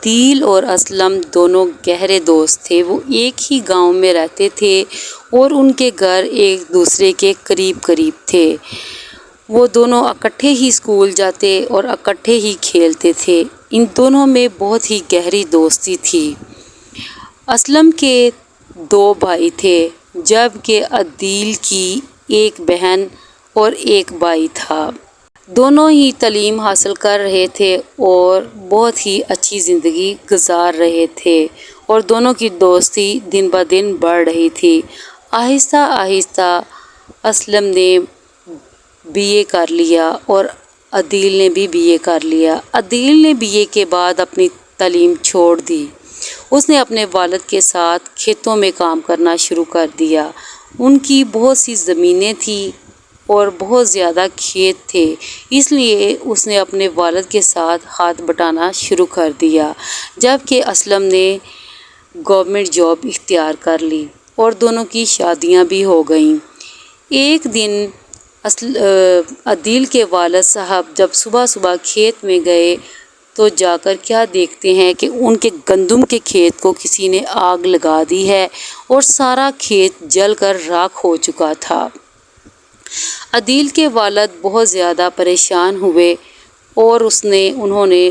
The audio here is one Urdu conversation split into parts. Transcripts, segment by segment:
عدیل اور اسلم دونوں گہرے دوست تھے۔ وہ ایک ہی گاؤں میں رہتے تھے اور ان کے گھر ایک دوسرے کے قریب قریب تھے۔ وہ دونوں اکٹھے ہی اسکول جاتے اور اکٹھے ہی کھیلتے تھے۔ ان دونوں میں بہت ہی گہری دوستی تھی۔ اسلم کے 2 بھائی تھے جبکہ عدیل کی ایک بہن اور ایک بھائی تھا۔ دونوں ہی تعلیم حاصل کر رہے تھے اور بہت ہی اچھی زندگی گزار رہے تھے اور دونوں کی دوستی دن بہ دن بڑھ رہی تھی۔ آہستہ آہستہ اسلم نے BA کر لیا اور عدیل نے بھی BA کر لیا۔ عدیل نے BA کے بعد اپنی تعلیم چھوڑ دی۔ اس نے اپنے والد کے ساتھ کھیتوں میں کام کرنا شروع کر دیا۔ ان کی بہت سی زمینیں تھیں اور بہت زیادہ کھیت تھے، اس لیے اس نے اپنے والد کے ساتھ ہاتھ بٹانا شروع کر دیا، جبکہ اسلم نے گورنمنٹ جاب اختیار کر لی اور دونوں کی شادیاں بھی ہو گئیں۔ ایک دن عدیل کے والد صاحب جب صبح صبح کھیت میں گئے تو جا کر کیا دیکھتے ہیں کہ ان کے گندم کے کھیت کو کسی نے آگ لگا دی ہے اور سارا کھیت جل کر راکھ ہو چکا تھا۔ عدیل کے والد بہت زیادہ پریشان ہوئے اور انہوں نے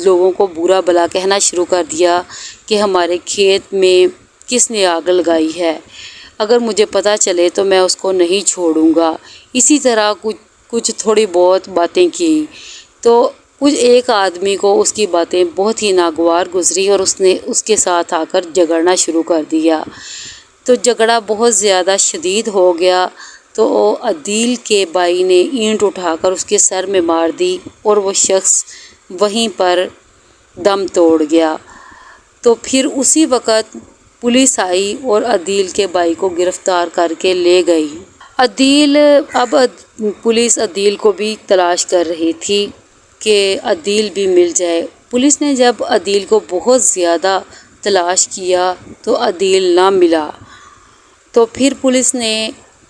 لوگوں کو برا بھلا کہنا شروع کر دیا کہ ہمارے کھیت میں کس نے آگ لگائی ہے، اگر مجھے پتہ چلے تو میں اس کو نہیں چھوڑوں گا۔ اسی طرح کچھ تھوڑی بہت باتیں کی تو ایک آدمی کو اس کی باتیں بہت ہی ناگوار گزری اور اس نے اس کے ساتھ آ کر جھگڑنا شروع کر دیا۔ تو جھگڑا بہت زیادہ شدید ہو گیا تو عدیل کے بھائی نے اینٹ اٹھا کر اس کے سر میں مار دی اور وہ شخص وہیں پر دم توڑ گیا۔ تو پھر اسی وقت پولیس آئی اور عدیل کے بھائی کو گرفتار کر کے لے گئی۔ پولیس عدیل کو بھی تلاش کر رہی تھی کہ عدیل بھی مل جائے۔ پولیس نے جب عدیل کو بہت زیادہ تلاش کیا تو عدیل نہ ملا، تو پھر پولیس نے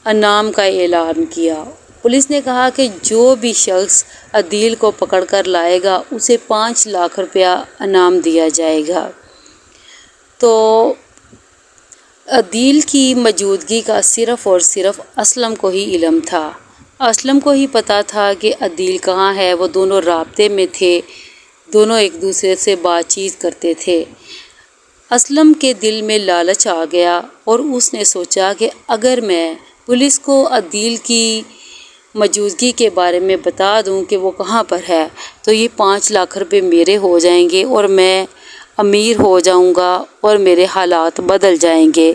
انعام کا اعلان کیا۔ پولیس نے کہا کہ جو بھی شخص عدیل کو پکڑ کر لائے گا اسے 5 لاکھ روپیہ انعام دیا جائے گا۔ تو عدیل کی موجودگی کا صرف اور صرف اسلم کو ہی علم تھا۔ اسلم کو ہی پتہ تھا کہ عدیل کہاں ہے۔ وہ دونوں رابطے میں تھے، دونوں ایک دوسرے سے بات چیت کرتے تھے۔ اسلم کے دل میں لالچ آ گیا اور اس نے سوچا کہ اگر میں پولیس کو عدیل کی موجودگی کے بارے میں بتا دوں کہ وہ کہاں پر ہے تو یہ 5 لاکھ روپے میرے ہو جائیں گے اور میں امیر ہو جاؤں گا اور میرے حالات بدل جائیں گے۔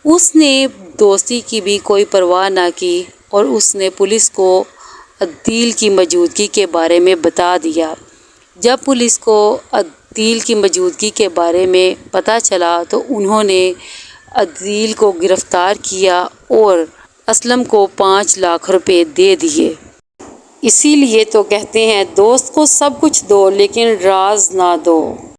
اس نے دوستی کی بھی کوئی پرواہ نہ کی اور اس نے پولیس کو عدیل کی موجودگی کے بارے میں بتا دیا۔ جب پولیس کو عدیل کی موجودگی کے بارے میں پتہ چلا تو انہوں نے عدیل کو گرفتار کیا اور اسلم کو 5 لاکھ روپے دے دیے۔ اسی لیے تو کہتے ہیں دوست کو سب کچھ دو لیکن راز نہ دو۔